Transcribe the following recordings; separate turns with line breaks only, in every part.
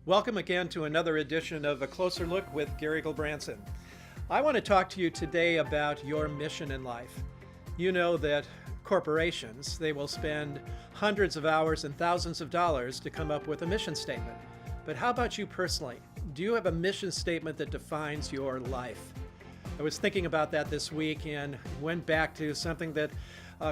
Welcome again to another edition of A Closer Look with Gary Gilbranson. I want to talk to you today about your mission in life. You know that corporations, they will spend hundreds of hours and thousands of dollars to come up with a mission statement. But how about you personally? Do you have a mission statement that defines your life? I was thinking about that this week and went back to something that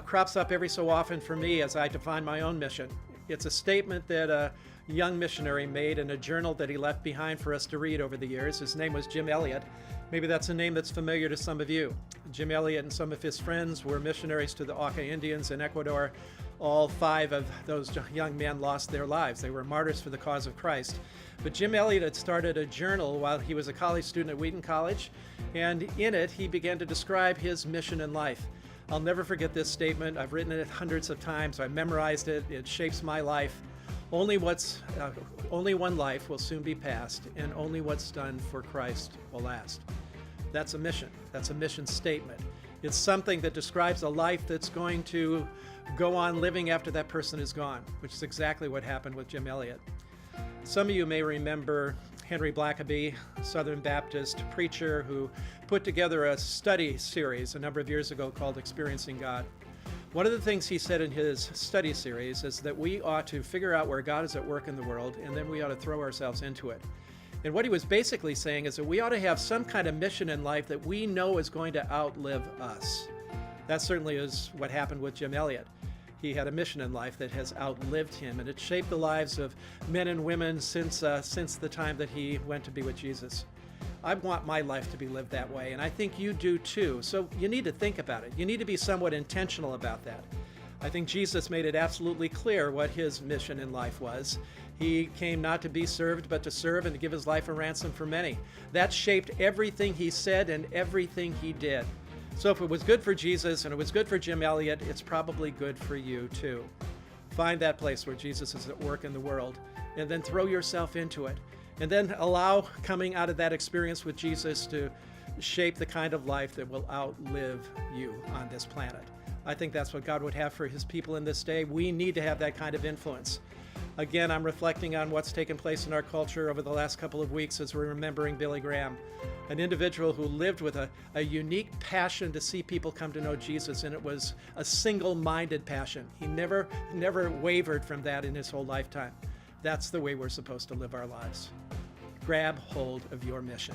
crops up every so often for me as I define my own mission. It's a statement that a young missionary made in a journal that he left behind for us to read over the years. His name was Jim Elliot. Maybe that's a name that's familiar to some of you. Jim Elliot and some of his friends were missionaries to the Auca Indians in Ecuador. All 5 of those young men lost their lives. They were martyrs for the cause of Christ. But Jim Elliot had started a journal while he was a college student at Wheaton College, and in it he began to describe his mission in life. I'll never forget this statement. I've written it hundreds of times. I memorized it. It shapes my life. Only one life will soon be passed, and only what's done for Christ will last. That's a mission. That's a mission statement. It's something that describes a life that's going to go on living after that person is gone, which is exactly what happened with Jim Elliot. Some of you may remember Henry Blackaby, Southern Baptist preacher who put together a study series a number of years ago called Experiencing God. One of the things he said in his study series is that we ought to figure out where God is at work in the world, and then we ought to throw ourselves into it. And what he was basically saying is that we ought to have some kind of mission in life that we know is going to outlive us. That certainly is what happened with Jim Elliot. He had a mission in life that has outlived him, and it shaped the lives of men and women since the time that he went to be with Jesus. I want my life to be lived that way, and I think you do too. So you need to think about it. You need to be somewhat intentional about that. I think Jesus made it absolutely clear what his mission in life was. He came not to be served, but to serve and to give his life a ransom for many. That shaped everything he said and everything he did. So if it was good for Jesus and it was good for Jim Elliot, it's probably good for you too. Find that place where Jesus is at work in the world, and then throw yourself into it. And then allow coming out of that experience with Jesus to shape the kind of life that will outlive you on this planet. I think that's what God would have for his people in this day. We need to have that kind of influence. Again, I'm reflecting on what's taken place in our culture over the last couple of weeks as we're remembering Billy Graham, an individual who lived with a unique passion to see people come to know Jesus, and it was a single-minded passion. He never wavered from that in his whole lifetime. That's the way we're supposed to live our lives. Grab hold of your mission.